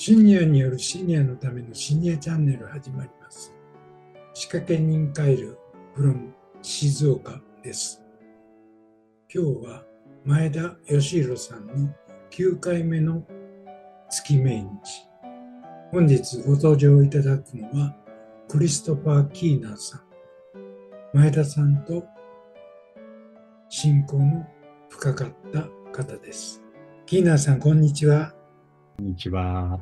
シニアによるシニアのためのシニアチャンネル始まります。仕掛け人カイル from 静岡です。今日は前田義弘さんの9回目の月命日。本日ご登場いただくのはクリストファー・キーナーさん。前田さんと親交の深かった方です。キーナーさん、こんにちは。こんにちは。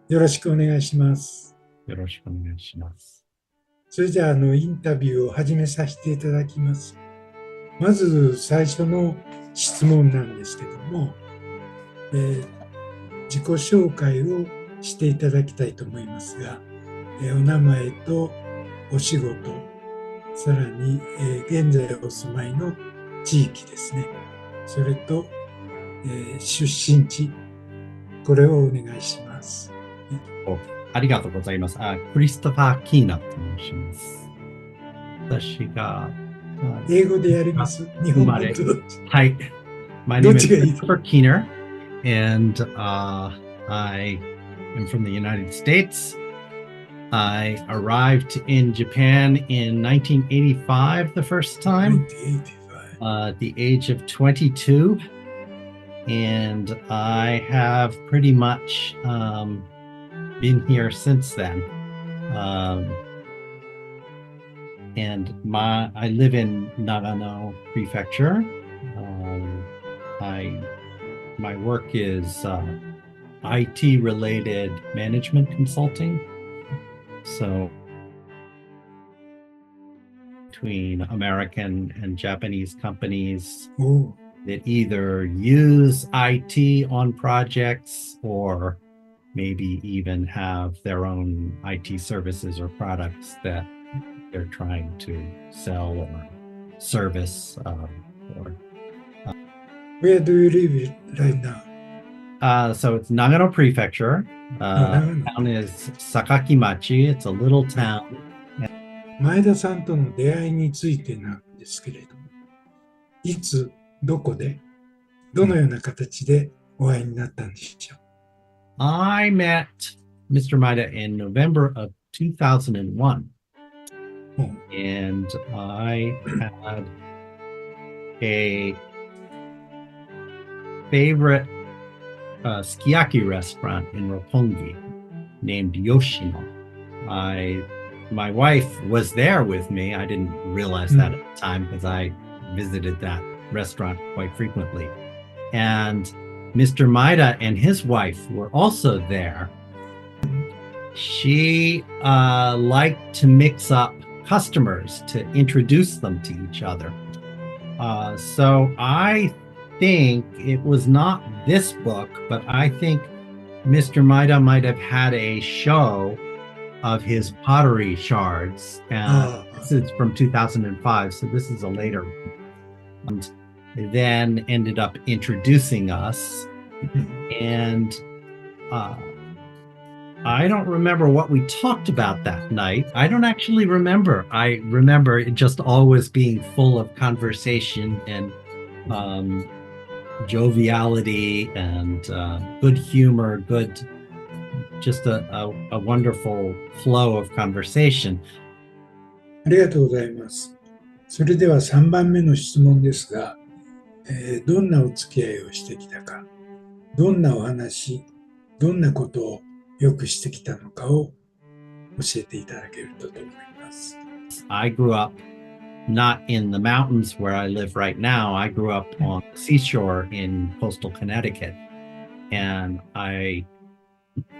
よろしくお願いします。よろしくお願いします。それじゃあ、インタビューを始めさせていただきます。まず最初の質問なんですけども、自己紹介をしていただきたいと思いますが、お名前とお仕事、さらに、現在お住まいの地域ですね。それと、出身地、これをお願いします。ありがとうございます。クリストファー・キーナと申します。私が英語でやります。日本語とどっち？はい。My name is Christopher Keener, and I am from the United States. I arrived in Japan in 1985 the first time, 1985. At the age of 22, and I have pretty much been here since then. And I live in Nagano Prefecture. My work is IT related management consulting. So between American and Japanese companies that either use IT on projects or maybe even have their own IT services or products that they're trying to sell or service. Where do you live right now? So it's Nagano Prefecture. Town is Sakakimachi. It's a little town. 前田さんとの出会いについてなんですけれども、いつ、どこで、どのような形でお会いになったんでしょう？ I met Mr. Maeda in November of 2001. And I had a favorite sukiyaki restaurant in Roppongi named Yoshino. My wife was there with me. I didn't realize that at the time because I visited that restaurant quite frequently. And Mr. Maeda and his wife were also there. She liked to mix up customers to introduce them to each other. So I think it was not this book, but I think Mr. Maeda might have had a show of his pottery shards. And this is from 2005, so this is a later one. And then ended up introducing us. And I don't remember what we talked about that night. I don't actually remember. I remember it just always being full of conversation and joviality and good humor, just a wonderful flow of conversation. ありがとうございます。それでは3番目の質問ですが、どんなお付き合いをしてきたか、どんなお話、どんなことをよくしてきたのかを教えていただけると思います。I grew up not in the mountains where I live right now. I grew up on the seashore in coastal Connecticut. And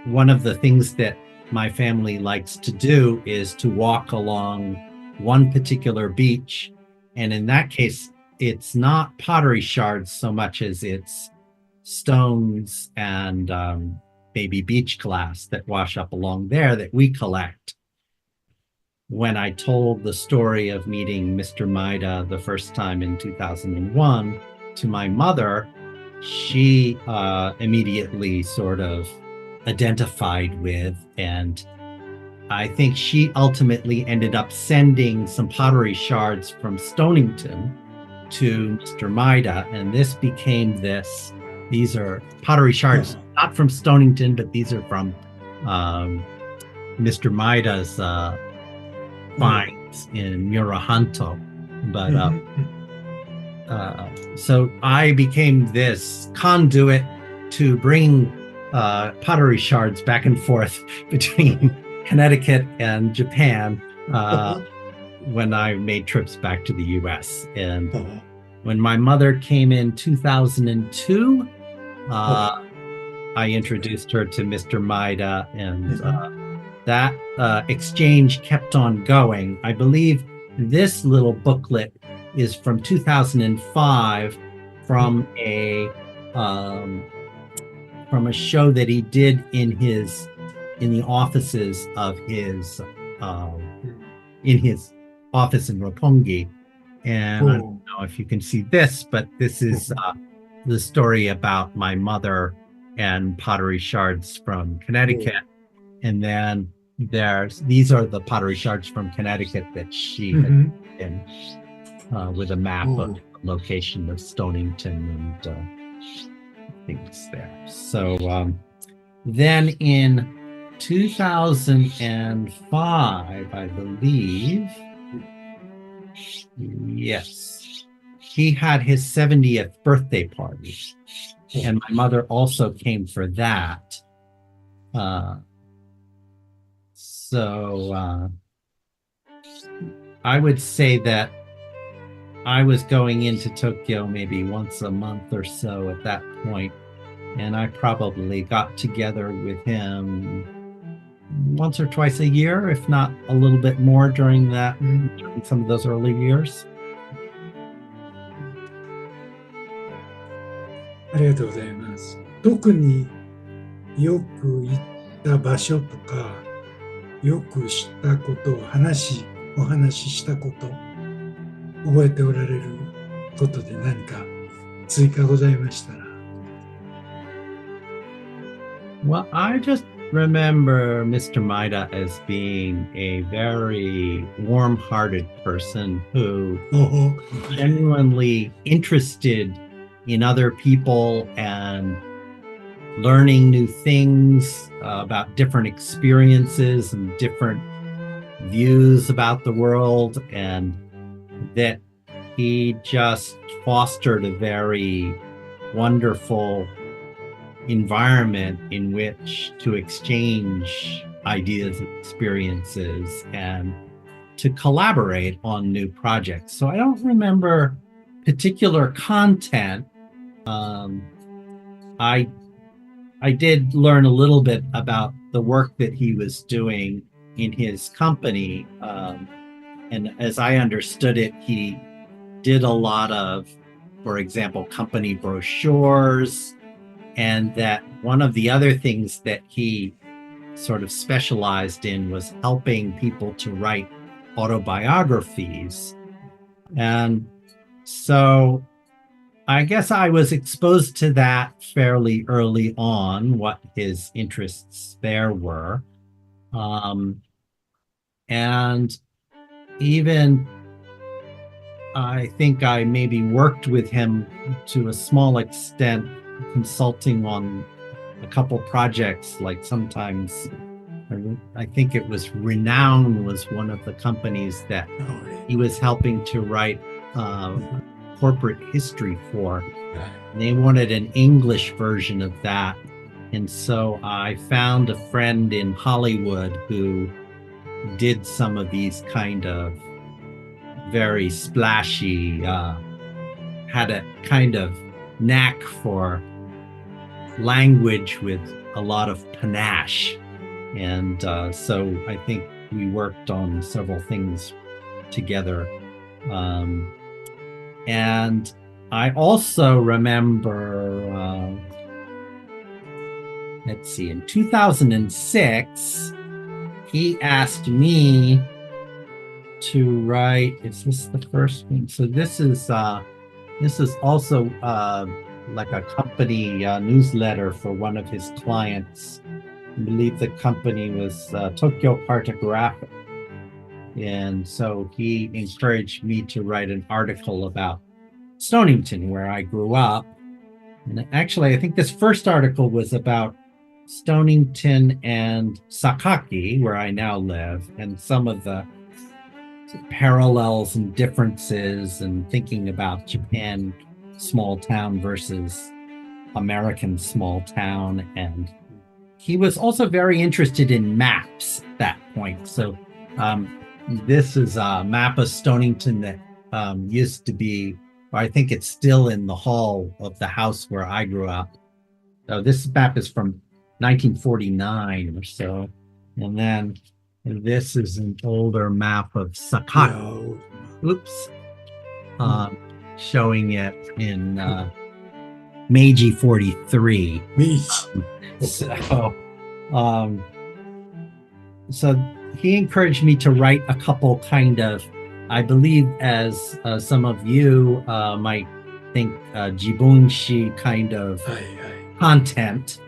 one of the things that my family likes to do is to walk along one particular beach. And in that case, it's not pottery shards so much as it's stones and maybe beach glass that wash up along there that we collect. When I told the story of meeting Mr. Maeda the first time in 2001 to my mother, she immediately sort of identified with, and I think she ultimately ended up sending some pottery shards from Stonington to Mr. Maeda, and this became this these are pottery shards, not from Stonington, but these are from Mr. Maeda's finds in Murahanto. But so I became this conduit to bring pottery shards back and forth between Connecticut and Japan when I made trips back to the US. And when my mother came in 2002, I introduced her to Mr. Maeda, and that exchange kept on going. I believe this little booklet is from 2005 from a show that he did in the offices of his in his office in Roppongi. And I don't know if you can see this, but this is the story about my mother and pottery shards from Connecticut. And then these are the pottery shards from Connecticut that she had in with a map of the location of Stonington and things there. So then in 2005, I believe, yes, he had his 70th birthday party, and my mother also came for that. So I would say that I was going into Tokyo maybe once a month or so at that point, and I probably got together with him once or twice a year, if not a little bit more during some of those early years. ありがとうございます。特によく行った場所とか、よく知ったことをお話ししたこと、覚えておられることで何か追加ございましたら。Well, I just remember Mr. Maeda as being a very warm-hearted person who genuinely interested in other people and learning new things about different experiences and different views about the world, and that he just fostered a very wonderful environment in which to exchange ideas and experiences and to collaborate on new projects. So I don't remember particular content. I did learn a little bit about the work that he was doing in his company. And as I understood it, he did a lot of, for example, company brochures, and that one of the other things that he sort of specialized in was helping people to write autobiographies. And so I guess I was exposed to that fairly early on, what his interests there were. And even I think I maybe worked with him to a small extent, consulting on a couple projects, like sometimes I think it was Renown was one of the companies that he was helping to write corporate history for. They wanted an English version of that. And so I found a friend in Hollywood who did some of these kind of very splashy, had a kind of knack for language with a lot of panache. And so I think we worked on several things together. And I also remember, let's see, in 2006, he asked me to write, is this the first one? So this is also like a company newsletter for one of his clients. I believe the company was Tokyo Cartographic. And so he encouraged me to write an article about Stonington, where I grew up. And actually, I think this first article was about Stonington and Sakaki, where I now live, and some of the parallels and differences, and thinking about Japan small town versus American small town. And he was also very interested in maps at that point. So this is a map of Stonington that used to be, or I think it's still in the hall of the house where I grew up. So this map is from 1949 or so. And then this is an older map of Sakaki. Oops. Showing it in Meiji 43. So he encouraged me to write a couple kind of, I believe, as some of you might think, jibunshi kind of content.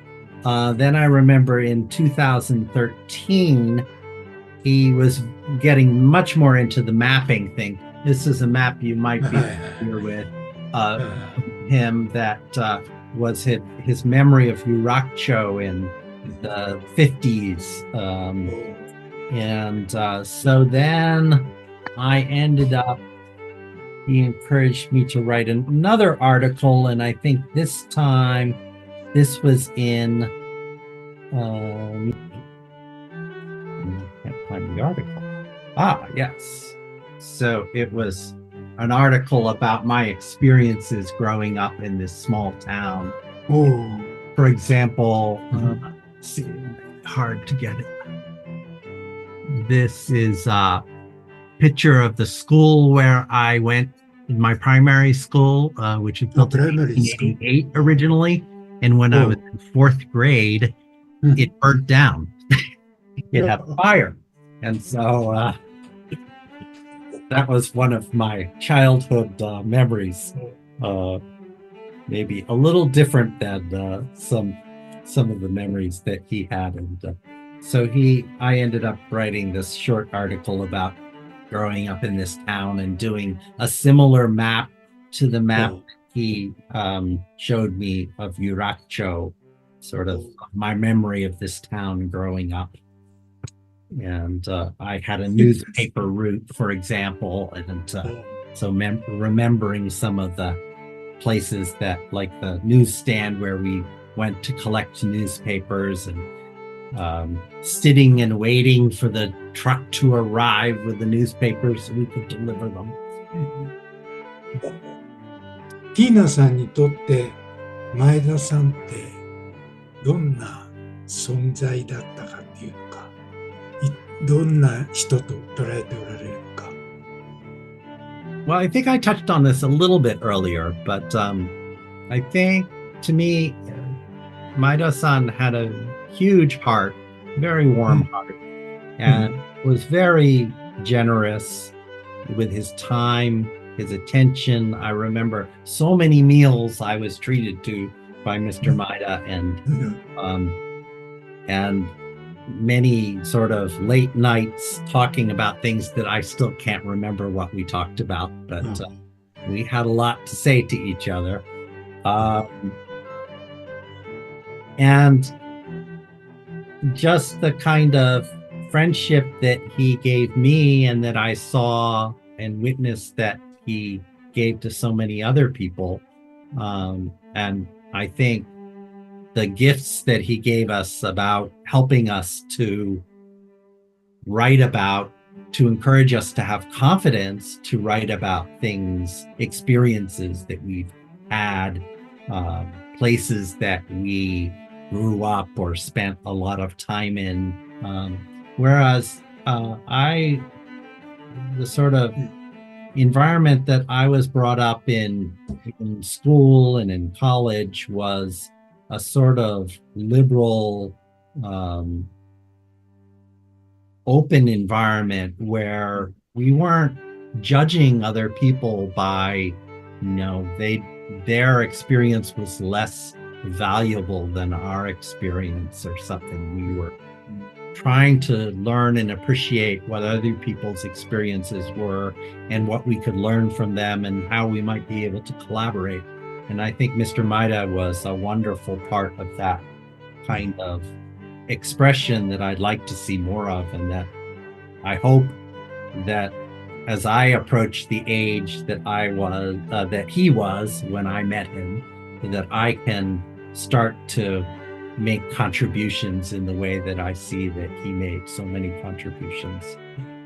Then I remember in 2013, he was getting much more into the mapping thing. This is a map you might be familiar with him that was his memory of Yurakucho in the 50s. So then I ended up, he encouraged me to write another article, and I think this time, this was in, I can't find the article. Yes. So it was an article about my experiences growing up in this small town. For example, see, hard to get it. This is a picture of the school where I went in my primary school, which was built in 1988 originally. And when I was in fourth grade, it burnt down. It had a fire. And so that was one of my childhood memories. Maybe a little different than some of the memories that he had. And so I ended up writing this short article about growing up in this town and doing a similar map to the map he showed me of Yurakucho, sort of my memory of this town growing up. And I had a newspaper route, for example, and so remembering some of the places that, like the newsstand where we went to collect newspapers, and sitting and waiting for the truck to arrive with the newspapers so we could deliver them. Keener さんにとって前田さんってどんな存在だったかっていうのか、どんな人と捉えておられるのか。Well, I think I touched on this a little bit earlier, but I think to me, Maeda-san had a huge heart, very warm heart, and was very generous with his time, his attention. I remember so many meals I was treated to by Mr. Maeda, and many sort of late nights talking about things that I still can't remember what we talked about, but we had a lot to say to each other. And just the kind of friendship that he gave me and that I saw and witnessed that he gave to so many other people. And I think the gifts that he gave us about helping us to write about, to encourage us to have confidence to write about things, experiences that we've had, places that we grew up or spent a lot of time in. Whereas the sort of environment that I was brought up in school and in college was a sort of liberal, open environment where we weren't judging other people by, their experience was less valuable than our experience or something. We were trying to learn and appreciate what other people's experiences were and what we could learn from them and how we might be able to collaborate. And I think Mr. Maeda was a wonderful part of that kind of expression that I'd like to see more of, and that I hope that as I approach the age that that he was when I met him, that I can start to make contributions in the way that I see that he made so many contributions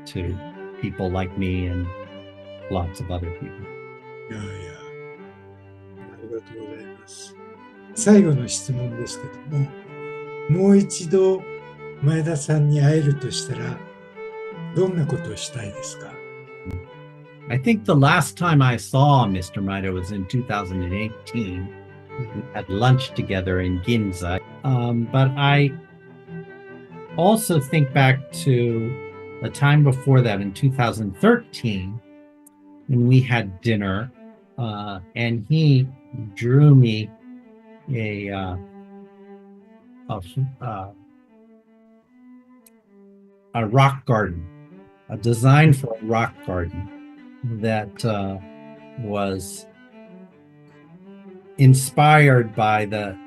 to people like me and lots of other people. いやいや、ありがとうございます。最後の質問ですけども、もう一度前田さんに会えるとしたら、どんなことをしたいですか？ I think the last time I saw Mr. Maeda was in 2018. We had lunch together in Ginza. But I also think back to the time before that in 2013 when we had dinner, and he drew me a rock garden, a design for a rock garden that was inspired by the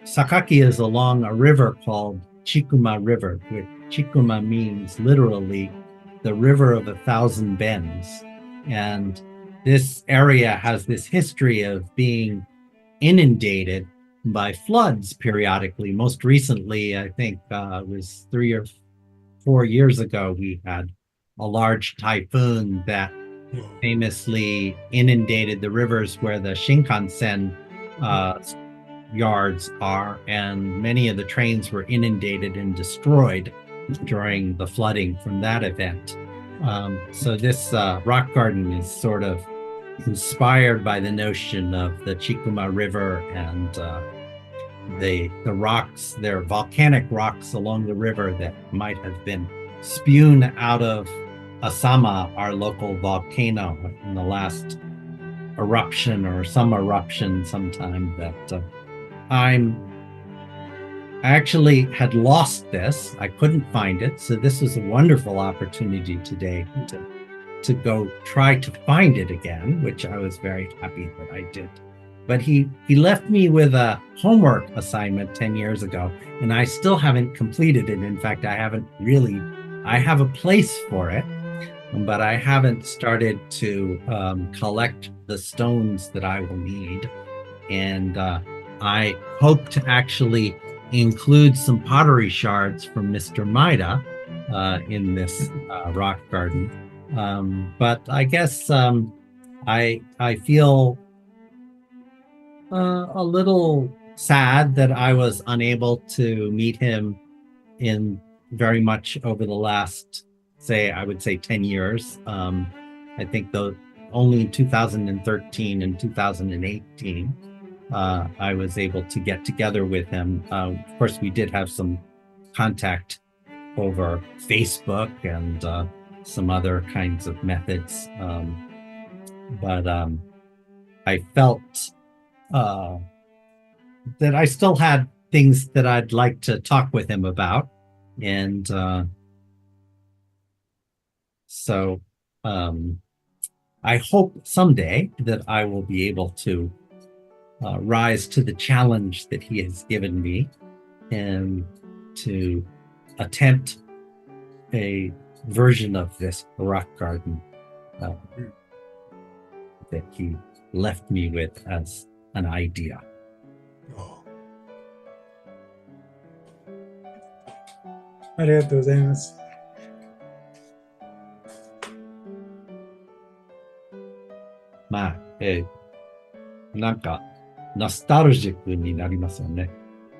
Sakaki is along a river called Chikuma River, which Chikuma means literally the river of 1,000 bends. And this area has this history of being inundated by floods periodically. Most recently, I think it was 3 or 4 years ago, we had a large typhoon that famously inundated the rivers where the Shinkansen yards are, and many of the trains were inundated and destroyed during the flooding from that event. So this rock garden is sort of inspired by the notion of the Chikuma River and the rocks, there are volcanic rocks along the river that might have been spewed out of Asama, our local volcano, in the last eruption or some eruption sometime that I actually had lost this. I couldn't find it. So this was a wonderful opportunity today to go try to find it again, which I was very happy that I did. But he left me with a homework assignment 10 years ago, and I still haven't completed it. In fact, I have a place for it, but I haven't started to collect the stones that I will need. And I hope to actually include some pottery shards from Mr. Maeda in this rock garden. But I guess I feel a little sad that I was unable to meet him in very much over the last, I would say 10 years. I think only in 2013 and 2018, I was able to get together with him. Of course, we did have some contact over Facebook and some other kinds of methods. But I felt that I still had things that I'd like to talk with him about. And so I hope someday that I will be able to rise to the challenge that he has given me and to attempt a version of this rock garden that he left me with as an idea. ありがとうございます。まあ、なんかノスタルジックになりますよね。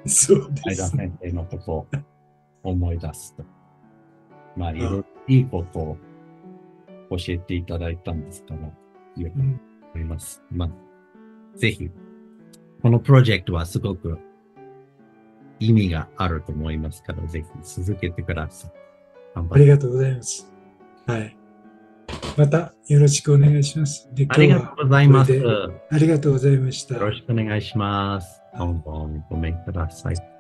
そうです。前田先生のことを思い出すと。まあ、いろいろいいことを教えていただいたんですから、よく思います。まあ、ぜひ、このプロジェクトはすごく意味があると思いますから、ぜひ続けてください。ありがとうございます。はい。またよろしくお願いします。ありがとうございます。ありがとうございました。よろしくお願いします。どうぞごめんください。